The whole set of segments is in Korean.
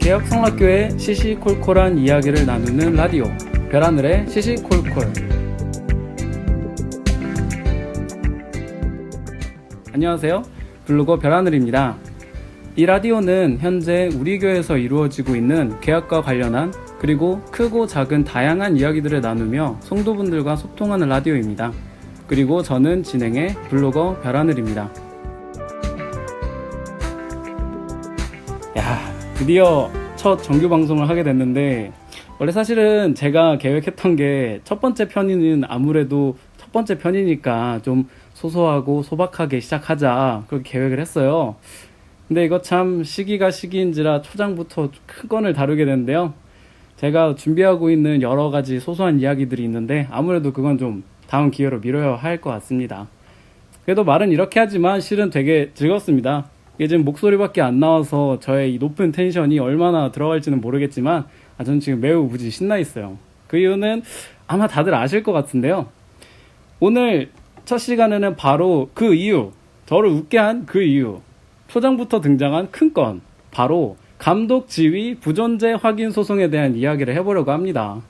개혁성락교의 시시콜콜한 이야기를 나누는 라디오 별하늘의 시시콜콜. 안녕하세요, 블로거 별하늘입니다. 이 라디오는 현재 우리 교회에서 이루어지고 있는 개혁과 관련한 그리고 크고 작은 다양한 이야기들을 나누며 성도분들과 소통하는 라디오입니다. 그리고 저는 진행의 블로거 별하늘입니다. 드디어 첫 정규 방송을 하게 됐는데, 원래 사실은 제가 계획했던 게 첫 번째 편은 아무래도 첫 번째 편이니까 좀 소소하고 소박하게 시작하자, 그렇게 계획을 했어요. 근데 이거 참 시기가 시기인지라 초장부터 큰 건을 다루게 됐는데요. 제가 준비하고 있는 여러 가지 소소한 이야기들이 있는데 아무래도 그건 좀 다음 기회로 미뤄야 할 것 같습니다. 그래도 말은 이렇게 하지만 실은 되게 즐겁습니다. 이게 지금 목소리밖에 안 나와서 저의 이 높은 텐션이 얼마나 들어갈지는 모르겠지만 저는 지금 매우 무지 신나 있어요. 그 이유는 아마 다들 아실 것 같은데요. 오늘 첫 시간에는 바로 그 이유, 저를 웃게 한 그 이유, 초장부터 등장한 큰 건, 바로 감독 지위 부존재 확인 소송에 대한 이야기를 해보려고 합니다.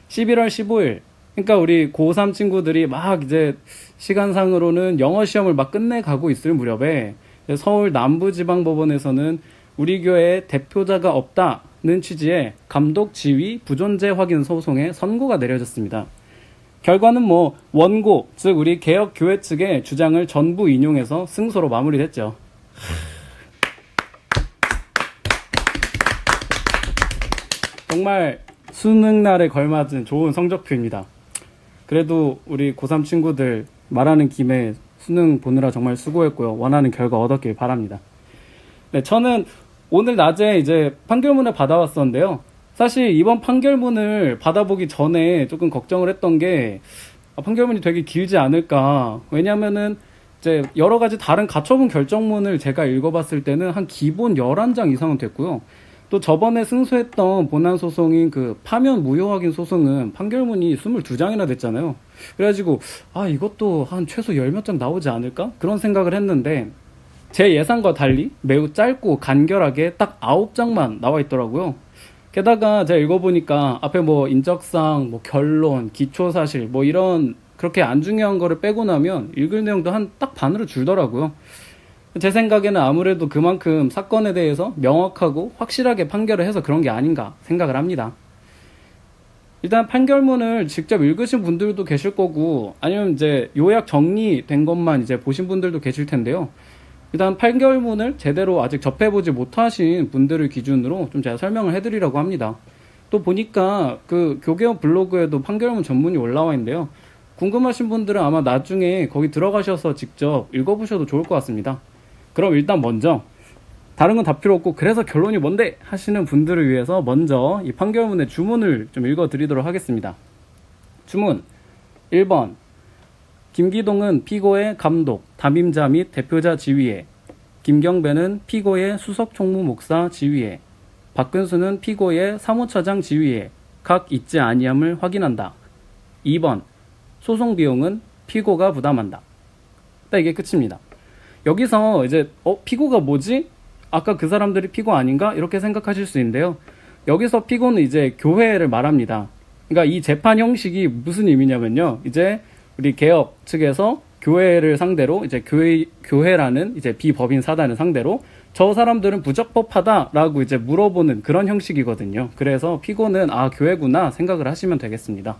11월 15일, 그러니까 우리 고3 친구들이 막 이제 시간상으로는 영어 시험을 막 끝내가고 있을 무렵에 서울 남부지방법원에서는 우리 교회에 대표자가 없다는 취지의 감독 지위 부존재 확인 소송에 선고가 내려졌습니다. 결과는 원고, 즉 우리 개혁교회 측의 주장을 전부 인용해서 승소로 마무리됐죠. 정말 수능날에 걸맞은 좋은 성적표입니다. 그래도 우리 고3 친구들 말하는 김에 수능 보느라 정말 수고했고요. 원하는 결과 얻었길 바랍니다. 네, 저는 오늘 낮에 이제 판결문을 받아왔었는데요. 사실 이번 판결문을 받아보기 전에 조금 걱정을 했던 게 판결문이 되게 길지 않을까. 왜냐면은 이제 여러 가지 다른 가처분 결정문을 제가 읽어봤을 때는 한 기본 11장 이상은 됐고요. 또 저번에 승소했던 본안 소송인 그 파면 무효 확인 소송은 판결문이 22장이나 됐잖아요. 그래가지고 이것도 한 최소 10몇 장 나오지 않을까? 그런 생각을 했는데 제 예상과 달리 매우 짧고 간결하게 딱 9장만 나와 있더라고요. 게다가 제가 읽어보니까 앞에 인적사항, 결론, 기초사실 이런 그렇게 안 중요한 거를 빼고 나면 읽을 내용도 한 딱 반으로 줄더라고요. 제 생각에는 아무래도 그만큼 사건에 대해서 명확하고 확실하게 판결을 해서 그런 게 아닌가 생각을 합니다. 일단 판결문을 직접 읽으신 분들도 계실 거고, 아니면 이제 요약 정리된 것만 이제 보신 분들도 계실 텐데요. 일단 판결문을 제대로 아직 접해보지 못하신 분들을 기준으로 좀 제가 설명을 해드리려고 합니다. 또 보니까 그 교계원 블로그에도 판결문 전문이 올라와 있는데요. 궁금하신 분들은 아마 나중에 거기 들어가셔서 직접 읽어보셔도 좋을 것 같습니다. 그럼 일단 먼저 다른 건 다 필요 없고 그래서 결론이 뭔데 하시는 분들을 위해서 먼저 이 판결문의 주문을 좀 읽어드리도록 하겠습니다. 주문 1번, 김기동은 피고의 감독, 담임자 및 대표자 지위에, 김경배는 피고의 수석 총무 목사 지위에, 박근수는 피고의 사무처장 지위에 각 있지 아니함을 확인한다. 2번, 소송 비용은 피고가 부담한다. 딱 이게 끝입니다. 여기서 이제 피고가 뭐지? 아까 그 사람들이 피고 아닌가? 이렇게 생각하실 수 있는데요. 여기서 피고는 이제 교회를 말합니다. 그러니까 이 재판 형식이 무슨 의미냐면요. 이제 우리 개혁 측에서 교회를 상대로 이제 교회라는 이제 비법인 사단을 상대로 저 사람들은 부적법하다라고 이제 물어보는 그런 형식이거든요. 그래서 피고는 교회구나 생각을 하시면 되겠습니다.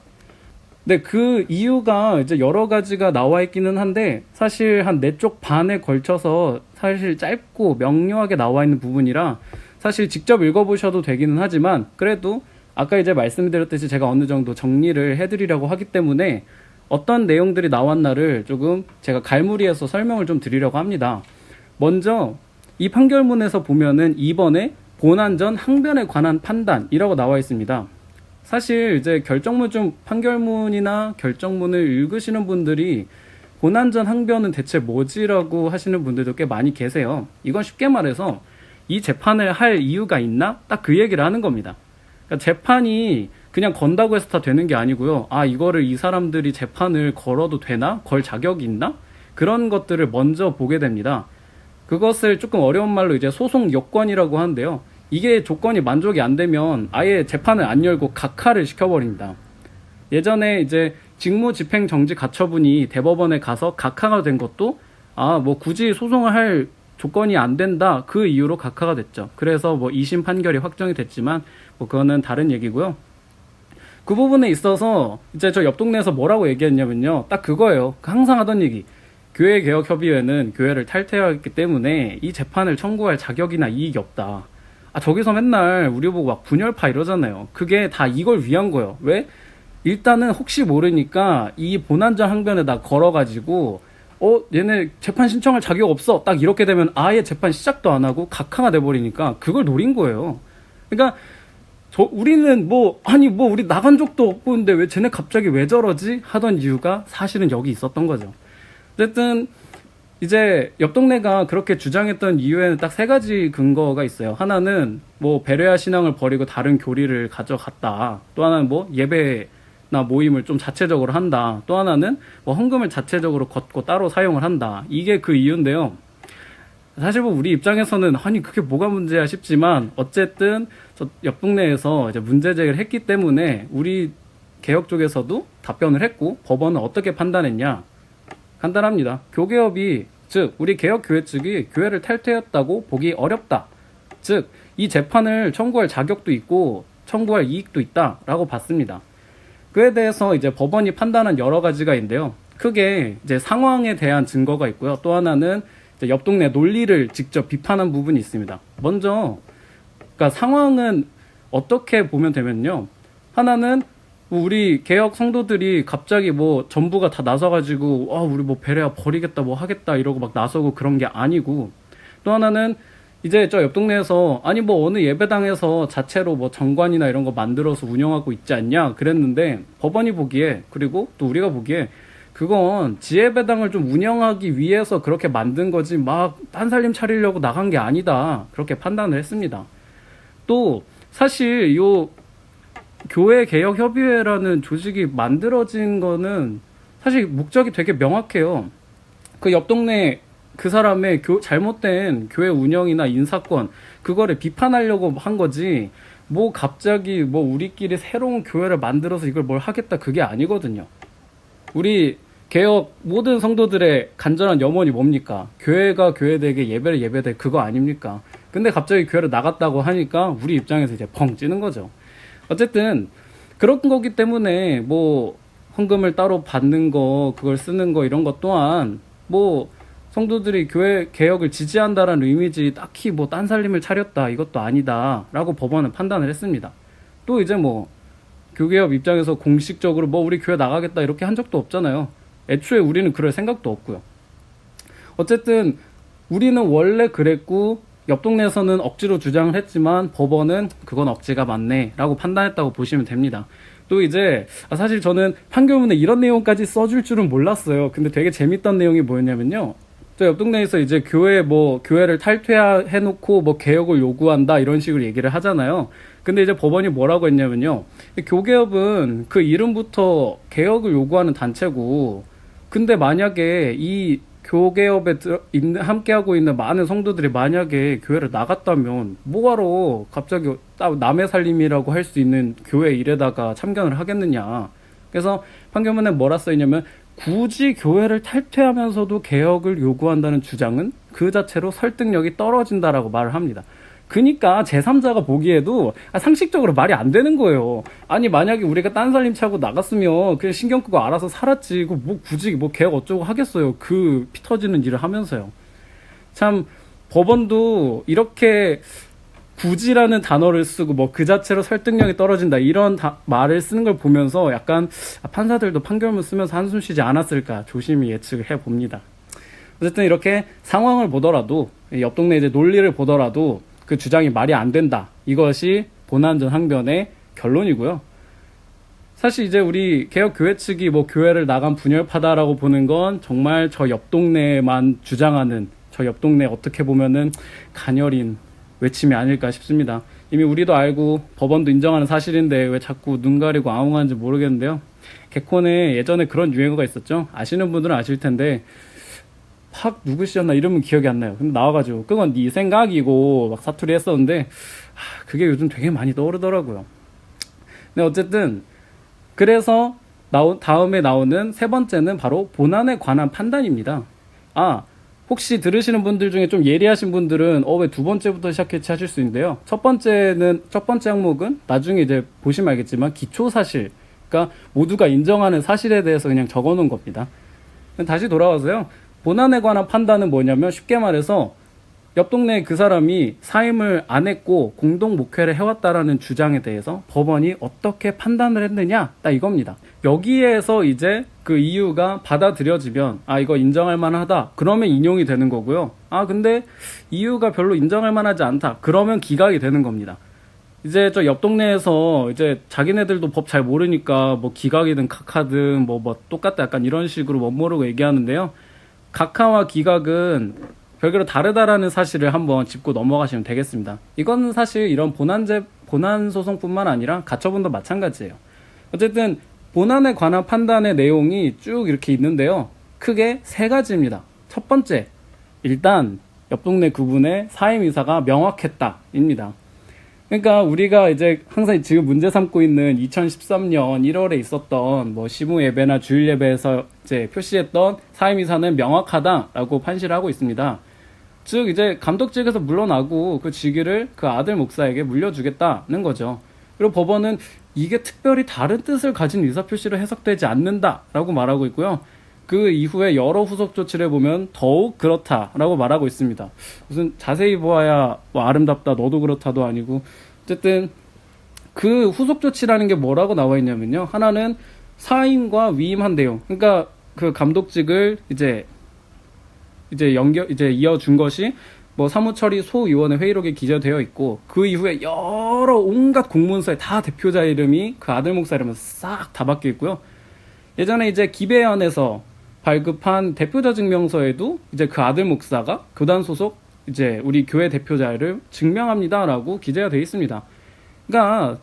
네, 그 이유가 이제 여러 가지가 나와 있기는 한데 사실 한 4쪽 반에 걸쳐서 사실 짧고 명료하게 나와 있는 부분이라 사실 직접 읽어보셔도 되기는 하지만 그래도 아까 이제 말씀드렸듯이 제가 어느 정도 정리를 해드리려고 하기 때문에 어떤 내용들이 나왔나를 조금 제가 갈무리해서 설명을 좀 드리려고 합니다. 먼저 이 판결문에서 보면은 2번에 본안 전 항변에 관한 판단이라고 나와 있습니다. 사실 이제 판결문이나 결정문을 읽으시는 분들이 본안 전 항변은 대체 뭐지라고 하시는 분들도 꽤 많이 계세요. 이건 쉽게 말해서 이 재판을 할 이유가 있나? 딱 그 얘기를 하는 겁니다. 그러니까 재판이 그냥 건다고 해서 다 되는 게 아니고요. 이거를 이 사람들이 재판을 걸어도 되나? 걸 자격이 있나? 그런 것들을 먼저 보게 됩니다. 그것을 조금 어려운 말로 이제 소송 요건이라고 하는데요. 이게 조건이 만족이 안 되면 아예 재판을 안 열고 각하를 시켜버립니다. 예전에 이제 직무집행정지 가처분이 대법원에 가서 각하가 된 것도 뭐 굳이 소송을 할 조건이 안 된다 그 이유로 각하가 됐죠. 그래서 뭐 2심 판결이 확정이 됐지만 뭐 그거는 다른 얘기고요. 그 부분에 있어서 이제 저 옆 동네에서 뭐라고 얘기했냐면요, 딱 그거예요. 항상 하던 얘기. 교회개혁협의회는 교회를 탈퇴하였기 때문에 이 재판을 청구할 자격이나 이익이 없다. 저기서 맨날 우리 보고 막 분열파 이러잖아요. 그게 다 이걸 위한 거예요. 왜? 일단은 혹시 모르니까 이 본안전 항변에다 걸어가지고 얘네 재판 신청할 자격 없어 딱 이렇게 되면 아예 재판 시작도 안 하고 각하가 돼버리니까 그걸 노린 거예요. 그러니까 우리는 우리 나간 적도 없고 근데 왜 쟤네 갑자기 왜 저러지 하던 이유가 사실은 여기 있었던 거죠. 어쨌든 이제 옆 동네가 그렇게 주장했던 이유에는 딱 3가지 근거가 있어요. 하나는 뭐 베레아 신앙을 버리고 다른 교리를 가져갔다. 또 하나는 뭐 예배나 모임을 좀 자체적으로 한다. 또 하나는 뭐 헌금을 자체적으로 걷고 따로 사용을 한다. 이게 그 이유인데요. 사실 뭐 우리 입장에서는 그게 뭐가 문제야 싶지만 어쨌든 저 옆 동네에서 이제 문제 제기를 했기 때문에 우리 개혁 쪽에서도 답변을 했고 법원은 어떻게 판단했냐? 간단합니다. 교개협이 즉 우리 개혁교회 측이 교회를 탈퇴했다고 보기 어렵다. 즉 이 재판을 청구할 자격도 있고 청구할 이익도 있다라고 봤습니다. 그에 대해서 이제 법원이 판단한 여러 가지가 있는데요. 크게 이제 상황에 대한 증거가 있고요. 또 하나는 이제 옆 동네 논리를 직접 비판한 부분이 있습니다. 먼저 그러니까 상황은 어떻게 보면 되면요. 하나는 우리 개혁 성도들이 갑자기 뭐 전부가 다 나서가지고 우리 뭐 베레아 버리겠다 뭐 하겠다 이러고 막 나서고 그런 게 아니고, 또 하나는 이제 저 옆 동네에서 뭐 어느 예배당에서 자체로 뭐 정관이나 이런 거 만들어서 운영하고 있지 않냐 그랬는데 법원이 보기에 그리고 또 우리가 보기에 그건 지혜배당을 좀 운영하기 위해서 그렇게 만든 거지 막 딴살림 차리려고 나간 게 아니다 그렇게 판단을 했습니다. 또 사실 요 교회개혁협의회라는 조직이 만들어진 거는 사실 목적이 되게 명확해요. 그 옆 동네 그 사람의 잘못된 교회 운영이나 인사권 그거를 비판하려고 한 거지 뭐 갑자기 뭐 우리끼리 새로운 교회를 만들어서 이걸 뭘 하겠다 그게 아니거든요. 우리 개혁 모든 성도들의 간절한 염원이 뭡니까? 교회가 교회되게 예배를 예배되 그거 아닙니까? 근데 갑자기 교회를 나갔다고 하니까 우리 입장에서 이제 펑 찌는 거죠. 어쨌든 그런 거기 때문에 뭐 헌금을 따로 받는 거 그걸 쓰는 거 이런 것 또한 뭐 성도들이 교회 개혁을 지지한다라는 의미지 딱히 뭐 딴살림을 차렸다 이것도 아니다라고 법원은 판단을 했습니다. 또 이제 뭐 교개협 입장에서 공식적으로 뭐 우리 교회 나가겠다 이렇게 한 적도 없잖아요. 애초에 우리는 그럴 생각도 없고요. 어쨌든 우리는 원래 그랬고 옆 동네에서는 억지로 주장을 했지만 법원은 그건 억지가 맞네 라고 판단했다고 보시면 됩니다. 또 이제 사실 저는 판결문에 이런 내용까지 써줄 줄은 몰랐어요. 근데 되게 재밌던 내용이 뭐였냐면요, 저 옆 동네에서 이제 교회를 탈퇴해놓고 뭐 개혁을 요구한다 이런 식으로 얘기를 하잖아요. 근데 이제 법원이 뭐라고 했냐면요, 교개협은 그 이름부터 개혁을 요구하는 단체고, 근데 만약에 이 교개협에 함께하고 있는 많은 성도들이 만약에 교회를 나갔다면 뭐하러 갑자기 남의 살림이라고 할 수 있는 교회 일에다가 참견을 하겠느냐. 그래서 판결문에 뭐라 써있냐면 굳이 교회를 탈퇴하면서도 개혁을 요구한다는 주장은 그 자체로 설득력이 떨어진다라고 말을 합니다. 그니까 제3자가 보기에도 상식적으로 말이 안 되는 거예요. 아니 만약에 우리가 딴살림 차고 나갔으면 그냥 신경 끄고 알아서 살았지. 뭐 굳이 뭐 개혁 어쩌고 하겠어요. 그 피 터지는 일을 하면서요. 참 법원도 이렇게 굳이라는 단어를 쓰고 뭐 그 자체로 설득력이 떨어진다 이런 말을 쓰는 걸 보면서 약간 판사들도 판결문 쓰면서 한숨 쉬지 않았을까 조심히 예측을 해봅니다. 어쨌든 이렇게 상황을 보더라도 옆 동네 이제 논리를 보더라도 그 주장이 말이 안 된다. 이것이 본안전 항변의 결론이고요. 사실 이제 우리 개혁교회 측이 뭐 교회를 나간 분열파다라고 보는 건 정말 저 옆 동네만 주장하는 저 옆 동네 어떻게 보면은 가녀린 외침이 아닐까 싶습니다. 이미 우리도 알고 법원도 인정하는 사실인데 왜 자꾸 눈 가리고 아웅하는지 모르겠는데요. 개콘에 예전에 그런 유행어가 있었죠. 아시는 분들은 아실 텐데 팍 누구시였나 이름은 기억이 안 나요. 근데 나와가지고 그건 네 생각이고 막 사투리 했었는데 그게 요즘 되게 많이 떠오르더라고요. 근데 어쨌든 그래서 다음에 나오는 세 번째는 바로 본안에 관한 판단입니다. 혹시 들으시는 분들 중에 좀 예리하신 분들은 왜 두 번째부터 시작했지 하실 수 있는데요. 첫 번째 항목은 나중에 이제 보시면 알겠지만 기초 사실, 그러니까 모두가 인정하는 사실에 대해서 그냥 적어 놓은 겁니다. 다시 돌아와서요. 본안에 관한 판단은 뭐냐면 쉽게 말해서 옆 동네에 그 사람이 사임을 안 했고 공동 목회를 해왔다라는 주장에 대해서 법원이 어떻게 판단을 했느냐, 딱 이겁니다. 여기에서 이제 그 이유가 받아들여지면 이거 인정할 만하다, 그러면 인용이 되는 거고요. 근데 이유가 별로 인정할 만하지 않다, 그러면 기각이 되는 겁니다. 이제 저 옆 동네에서 이제 자기네들도 법 잘 모르니까 뭐 기각이든 각하든 뭐 똑같다, 약간 이런 식으로 멋모르고 얘기하는데요. 각하와 기각은 별개로 다르다라는 사실을 한번 짚고 넘어가시면 되겠습니다. 이건 사실 이런 본안 소송뿐만 아니라 가처분도 마찬가지예요. 어쨌든 본안에 관한 판단의 내용이 쭉 이렇게 있는데요. 크게 세 가지입니다. 첫 번째, 일단 옆 동네 그분의 사임 의사가 명확했다입니다. 그러니까 우리가 이제 항상 지금 문제 삼고 있는 2013년 1월에 있었던 뭐 시무 예배나 주일 예배에서 이제 표시했던 사임 의사는 명확하다라고 판시를 하고 있습니다. 즉 이제 감독직에서 물러나고 그 직위를 그 아들 목사에게 물려주겠다는 거죠. 그리고 법원은 이게 특별히 다른 뜻을 가진 의사표시로 해석되지 않는다라고 말하고 있고요. 그 이후에 여러 후속 조치를 보면 더욱 그렇다라고 말하고 있습니다. 무슨 자세히 보아야 뭐 아름답다, 너도 그렇다도 아니고, 어쨌든 그 후속 조치라는 게 뭐라고 나와 있냐면요. 하나는 사임과 위임한 내용. 그러니까 그 감독직을 이제 이어준 것이 뭐 사무처리 소위원회 회의록에 기재되어 있고, 그 이후에 여러 온갖 공문서에 다 대표자 이름이 그 아들 목사 이름으로 싹 다 바뀌어 있고요. 예전에 이제 기배안에서 발급한 대표자 증명서에도 이제 그 아들 목사가 교단 소속 이제 우리 교회 대표자를 증명합니다라고 기재가 되어 있습니다. 그러니까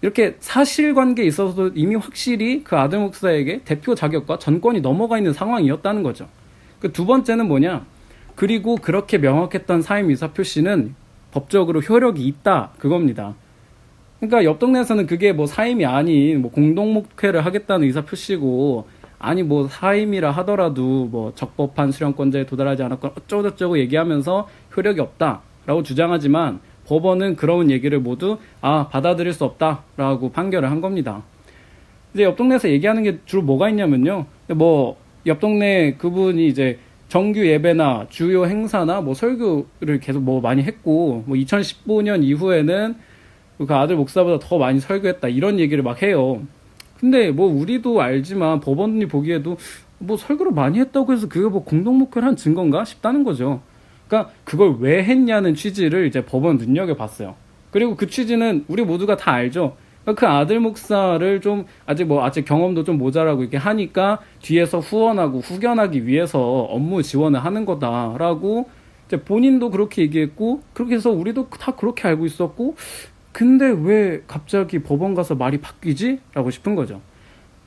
이렇게 사실관계에 있어서도 이미 확실히 그 아들 목사에게 대표 자격과 전권이 넘어가 있는 상황이었다는 거죠. 그 두 번째는 뭐냐? 그리고 그렇게 명확했던 사임 의사 표시는 법적으로 효력이 있다, 그겁니다. 그러니까 옆 동네에서는 그게 뭐 사임이 아닌 뭐 공동 목회를 하겠다는 의사 표시고, 아니 뭐 사임이라 하더라도 뭐 적법한 수령권자에 도달하지 않았건 어쩌고저쩌고 얘기하면서 효력이 없다라고 주장하지만, 법원은 그런 얘기를 모두 받아들일 수 없다라고 판결을 한 겁니다. 이제 옆 동네에서 얘기하는 게 주로 뭐가 있냐면요. 뭐 옆 동네 그분이 이제 정규 예배나 주요 행사나 뭐 설교를 계속 뭐 많이 했고, 뭐 2015년 이후에는 그 아들 목사보다 더 많이 설교했다, 이런 얘기를 막 해요. 근데 뭐 우리도 알지만 법원이 보기에도 뭐 설교를 많이 했다고 해서 그게 뭐 공동 목회를 한 증거인가 싶다는 거죠. 그러니까 그걸 왜 했냐는 취지를 이제 법원 눈여겨봤어요. 그리고 그 취지는 우리 모두가 다 알죠. 그 아들 목사를 좀 아직 경험도 좀 모자라고 이렇게 하니까 뒤에서 후원하고 후견하기 위해서 업무 지원을 하는 거다라고 이제 본인도 그렇게 얘기했고, 그렇게 해서 우리도 다 그렇게 알고 있었고, 근데 왜 갑자기 법원 가서 말이 바뀌지? 라고 싶은 거죠.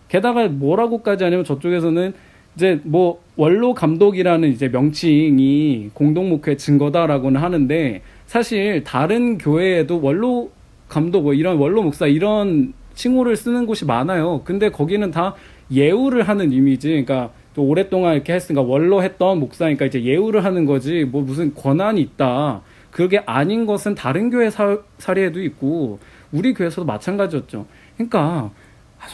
게다가 뭐라고까지 하냐면 저쪽에서는 이제 뭐 원로 감독이라는 이제 명칭이 공동목회 증거다라고는 하는데, 사실 다른 교회에도 원로 감독, 뭐 이런 원로 목사 이런 칭호를 쓰는 곳이 많아요. 근데 거기는 다 예우를 하는 이미지, 그러니까 또 오랫동안 이렇게 했으니까 원로 했던 목사니까 이제 예우를 하는 거지, 뭐 무슨 권한이 있다, 그게 아닌 것은 다른 교회 사례에도 있고 우리 교회에서도 마찬가지였죠. 그러니까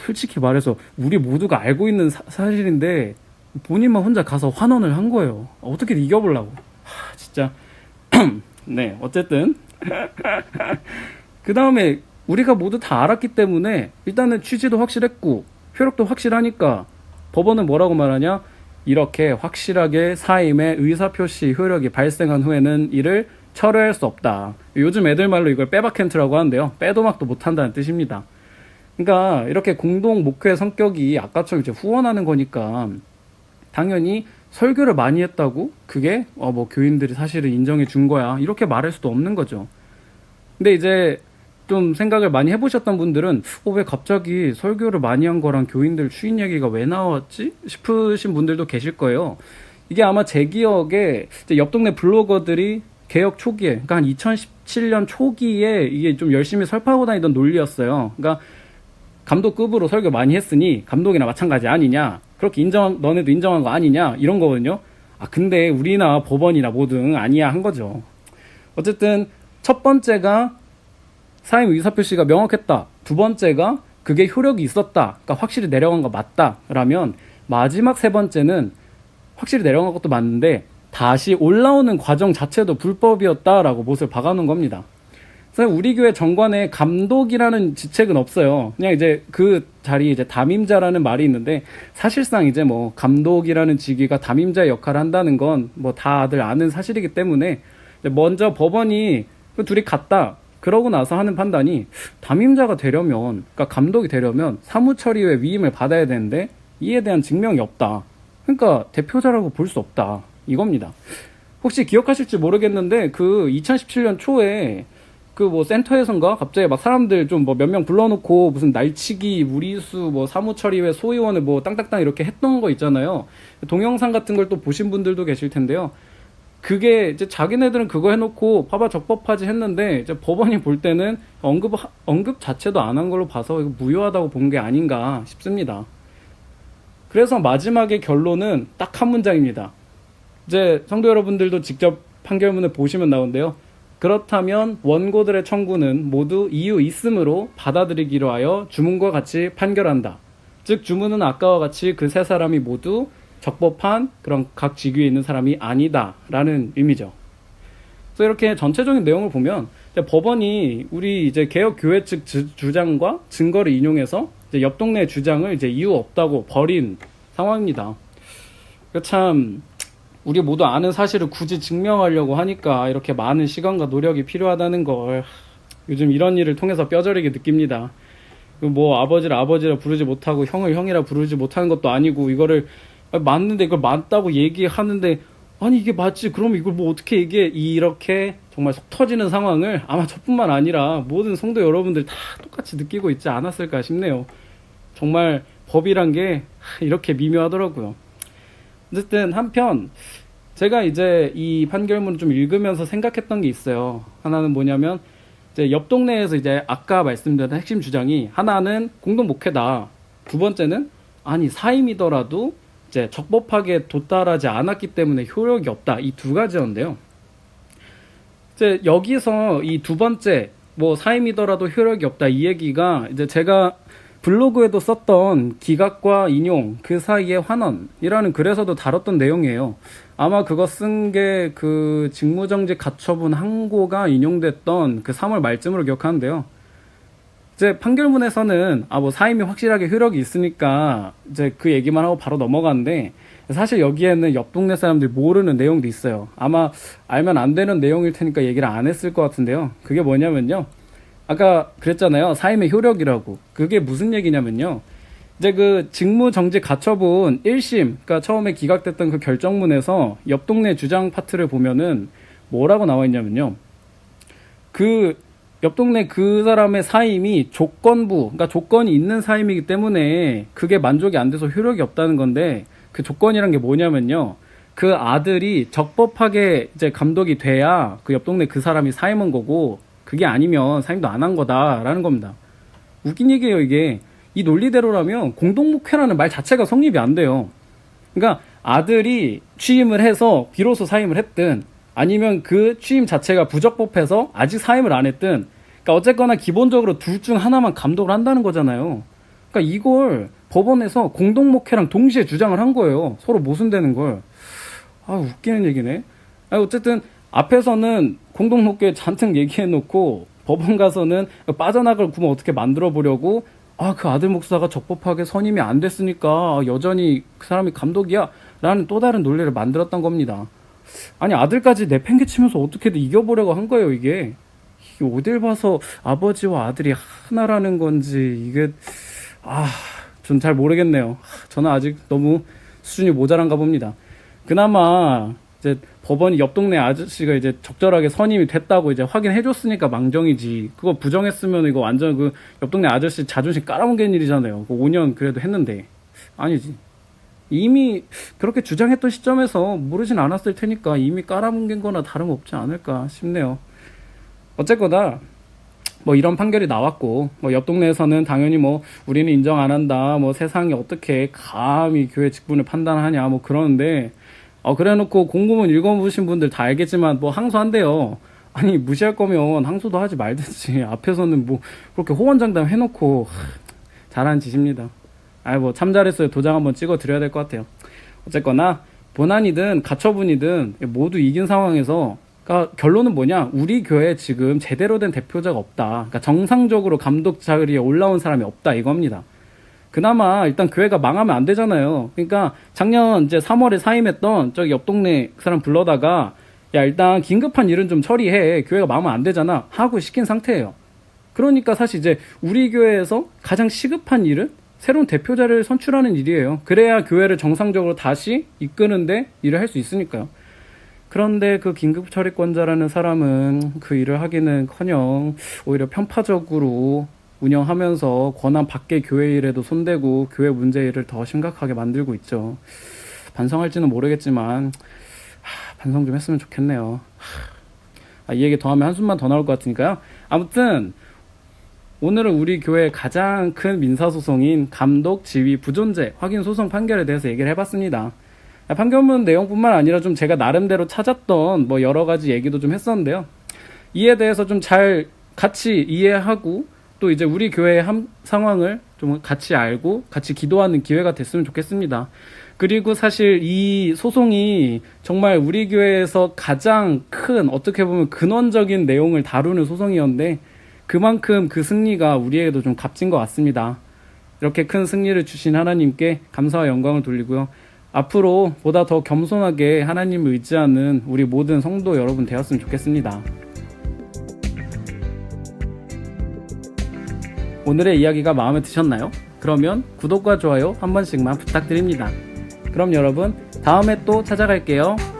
솔직히 말해서 우리 모두가 알고 있는 사실인데 본인만 혼자 가서 환원을 한 거예요. 어떻게 이겨보려고. 진짜. 네, 어쨌든 그 다음에 우리가 모두 다 알았기 때문에 일단은 취지도 확실했고 효력도 확실하니까 법원은 뭐라고 말하냐? 이렇게 확실하게 사임의 의사표시 효력이 발생한 후에는 이를 철회할 수 없다. 요즘 애들 말로 이걸 빼박캔트라고 하는데요. 빼도 막도 못한다는 뜻입니다. 그러니까 이렇게 공동 목회 성격이 아까처럼 이제 후원하는 거니까 당연히 설교를 많이 했다고 그게 뭐 교인들이 사실은 인정해 준 거야, 이렇게 말할 수도 없는 거죠. 근데 이제 좀 생각을 많이 해보셨던 분들은 왜 갑자기 설교를 많이 한 거랑 교인들 추인 얘기가 왜 나왔지? 싶으신 분들도 계실 거예요. 이게 아마 제 기억에 옆 동네 블로거들이 개혁 초기에, 그러니까 한 2017년 초기에 이게 좀 열심히 설파하고 다니던 논리였어요. 그러니까 감독급으로 설교 많이 했으니 감독이나 마찬가지 아니냐, 그렇게 너네도 인정한 거 아니냐, 이런 거거든요. 근데 우리나 법원이나 뭐든 아니야 한 거죠. 어쨌든 첫 번째가 사임 의사표시가 명확했다, 두 번째가 그게 효력이 있었다, 그러니까 확실히 내려간 거 맞다 라면, 마지막 세 번째는 확실히 내려간 것도 맞는데 다시 올라오는 과정 자체도 불법이었다라고 못을 박아놓은 겁니다. 그래서 우리 교회 정관에 감독이라는 직책은 없어요. 그냥 이제 그 자리에 이제 담임자라는 말이 있는데, 사실상 이제 뭐 감독이라는 직위가 담임자의 역할을 한다는 건 뭐 다들 아는 사실이기 때문에, 먼저 법원이 그 둘이 같다 그러고 나서 하는 판단이, 담임자가 되려면, 그러니까 감독이 되려면 사무처리회 위임을 받아야 되는데 이에 대한 증명이 없다, 그러니까 대표자라고 볼 수 없다, 이겁니다. 혹시 기억하실지 모르겠는데 그 2017년 초에 그 뭐 센터에선가 갑자기 막 사람들 좀 뭐 몇 명 불러놓고 무슨 날치기, 무리수, 뭐 사무처리회 소위원을 뭐 땅땅땅 이렇게 했던 거 있잖아요. 동영상 같은 걸 또 보신 분들도 계실 텐데요. 그게 이제 자기네들은 그거 해놓고 봐봐 적법하지 했는데, 이제 법원이 볼 때는 언급 자체도 안 한 걸로 봐서 이거 무효하다고 본 게 아닌가 싶습니다. 그래서 마지막의 결론은 딱 한 문장입니다. 이제 성도 여러분들도 직접 판결문을 보시면 나오는데요. 그렇다면 원고들의 청구는 모두 이유 있음으로 받아들이기로 하여 주문과 같이 판결한다. 즉 주문은 아까와 같이 그 세 사람이 모두 적법한 그런 각 직위에 있는 사람이 아니다 라는 의미죠. 그래서 이렇게 전체적인 내용을 보면 법원이 우리 이제 개혁교회 측 주장과 증거를 인용해서 이제 옆 동네 주장을 이제 이유 없다고 버린 상황입니다. 참 우리 모두 아는 사실을 굳이 증명하려고 하니까 이렇게 많은 시간과 노력이 필요하다는 걸 요즘 이런 일을 통해서 뼈저리게 느낍니다. 뭐 아버지를 아버지라 부르지 못하고 형을 형이라 부르지 못하는 것도 아니고, 이거를 맞는데 이걸 맞다고 얘기하는데 아니 이게 맞지, 그럼 이걸 뭐 어떻게 얘기해, 이렇게 정말 속 터지는 상황을 아마 저뿐만 아니라 모든 성도 여러분들 다 똑같이 느끼고 있지 않았을까 싶네요. 정말 법이란 게 이렇게 미묘하더라고요. 어쨌든 한편 제가 이제 이 판결문을 좀 읽으면서 생각했던 게 있어요. 하나는 뭐냐면, 이제 옆 동네에서 이제 아까 말씀드린 핵심 주장이, 하나는 공동 목회다, 두 번째는 아니 사임이더라도 이제 적법하게 도달하지 않았기 때문에 효력이 없다, 이 두 가지였는데요. 이제 여기서 이 두 번째 뭐 사임이더라도 효력이 없다 이 얘기가 이제 제가 블로그에도 썼던 기각과 인용 그 사이의 환원이라는 글에서도 다뤘던 내용이에요. 아마 그거 쓴 게 그 직무정지 가처분 항고가 인용됐던 그 3월 말쯤으로 기억하는데요. 이제 판결문에서는 뭐 사임이 확실하게 효력이 있으니까 이제 그 얘기만 하고 바로 넘어가는데, 사실 여기에는 옆 동네 사람들이 모르는 내용도 있어요. 아마 알면 안 되는 내용일 테니까 얘기를 안 했을 것 같은데요. 그게 뭐냐면요, 아까 그랬잖아요, 사임의 효력이라고. 그게 무슨 얘기냐면요, 이제 그 직무정지 가처분 1심, 그러니까 처음에 기각됐던 그 결정문에서 옆 동네 주장 파트를 보면은 뭐라고 나와 있냐면요, 그 옆 동네 그 사람의 사임이 조건부, 그러니까 조건이 있는 사임이기 때문에 그게 만족이 안 돼서 효력이 없다는 건데, 그 조건이란 게 뭐냐면요, 그 아들이 적법하게 이제 감독이 돼야 그 옆 동네 그 사람이 사임한 거고, 그게 아니면 사임도 안 한 거다라는 겁니다. 웃긴 얘기예요, 이게. 이 논리대로라면 공동목회라는 말 자체가 성립이 안 돼요. 그러니까 아들이 취임을 해서 비로소 사임을 했든, 아니면 그 취임 자체가 부적법해서 아직 사임을 안 했든, 그러니까 어쨌거나 기본적으로 둘 중 하나만 감독을 한다는 거잖아요. 그러니까 이걸 법원에서 공동목회랑 동시에 주장을 한 거예요. 서로 모순되는 걸. 웃기는 얘기네. 어쨌든 앞에서는 공동목회 잔뜩 얘기해놓고 법원 가서는 빠져나갈 구멍 어떻게 만들어 보려고, 그 아들 목사가 적법하게 선임이 안 됐으니까 여전히 그 사람이 감독이야 라는 또 다른 논리를 만들었던 겁니다. 아니 아들까지 내팽개치면서 어떻게든 이겨보려고 한 거예요. 이게 어딜 봐서 아버지와 아들이 하나라는 건지, 이게 전 잘 모르겠네요. 저는 아직 너무 수준이 모자란가 봅니다. 그나마 이제 법원이 옆 동네 아저씨가 이제 적절하게 선임이 됐다고 이제 확인해 줬으니까 망정이지, 그거 부정했으면 이거 완전 그 옆 동네 아저씨 자존심 깔아뭉갠 일이잖아요. 5년 그래도 했는데. 아니지. 이미 그렇게 주장했던 시점에서 모르진 않았을 테니까 이미 깔아뭉갠 거나 다름없지 않을까 싶네요. 어쨌거나 뭐 이런 판결이 나왔고, 뭐 옆 동네에서는 당연히 뭐 우리는 인정 안 한다, 뭐 세상이 어떻게 감히 교회 직분을 판단하냐 뭐 그러는데, 그래놓고 공고문 읽어보신 분들 다 알겠지만 뭐 항소한대요. 아니 무시할 거면 항소도 하지 말든지 앞에서는 뭐 그렇게 호언장담 해놓고 잘한 짓입니다. 뭐 참 잘했어요. 도장 한번 찍어 드려야 될 것 같아요. 어쨌거나 본안이든 가처분이든 모두 이긴 상황에서, 그러니까 결론은 뭐냐, 우리 교회에 지금 제대로 된 대표자가 없다, 그러니까 정상적으로 감독 자리에 올라온 사람이 없다 이겁니다. 그나마 일단 교회가 망하면 안 되잖아요. 그러니까 작년 이제 3월에 사임했던 저기 옆 동네 사람 불러다가 야 일단 긴급한 일은 좀 처리해, 교회가 망하면 안 되잖아 하고 시킨 상태예요. 그러니까 사실 이제 우리 교회에서 가장 시급한 일은 새로운 대표자를 선출하는 일이에요. 그래야 교회를 정상적으로 다시 이끄는데 일을 할 수 있으니까요. 그런데 그 긴급 처리권자라는 사람은 그 일을 하기는커녕 오히려 편파적으로 운영하면서 권한 밖의 교회 일에도 손대고 교회 문제 일을 더 심각하게 만들고 있죠. 반성할지는 모르겠지만 반성 좀 했으면 좋겠네요. 이 얘기 더 하면 한숨만 더 나올 것 같으니까요. 아무튼 오늘은 우리 교회의 가장 큰 민사소송인 감독 지위 부존재 확인 소송 판결에 대해서 얘기를 해봤습니다. 판결문 내용뿐만 아니라 좀 제가 나름대로 찾았던 뭐 여러 가지 얘기도 좀 했었는데요. 이에 대해서 좀 잘 같이 이해하고 또 이제 우리 교회의 상황을 좀 같이 알고 같이 기도하는 기회가 됐으면 좋겠습니다. 그리고 사실 이 소송이 정말 우리 교회에서 가장 큰, 어떻게 보면 근원적인 내용을 다루는 소송이었는데 그만큼 그 승리가 우리에게도 좀 값진 것 같습니다. 이렇게 큰 승리를 주신 하나님께 감사와 영광을 돌리고요. 앞으로 보다 더 겸손하게 하나님을 의지하는 우리 모든 성도 여러분 되었으면 좋겠습니다. 오늘의 이야기가 마음에 드셨나요? 그러면 구독과 좋아요 한 번씩만 부탁드립니다. 그럼 여러분 다음에 또 찾아갈게요.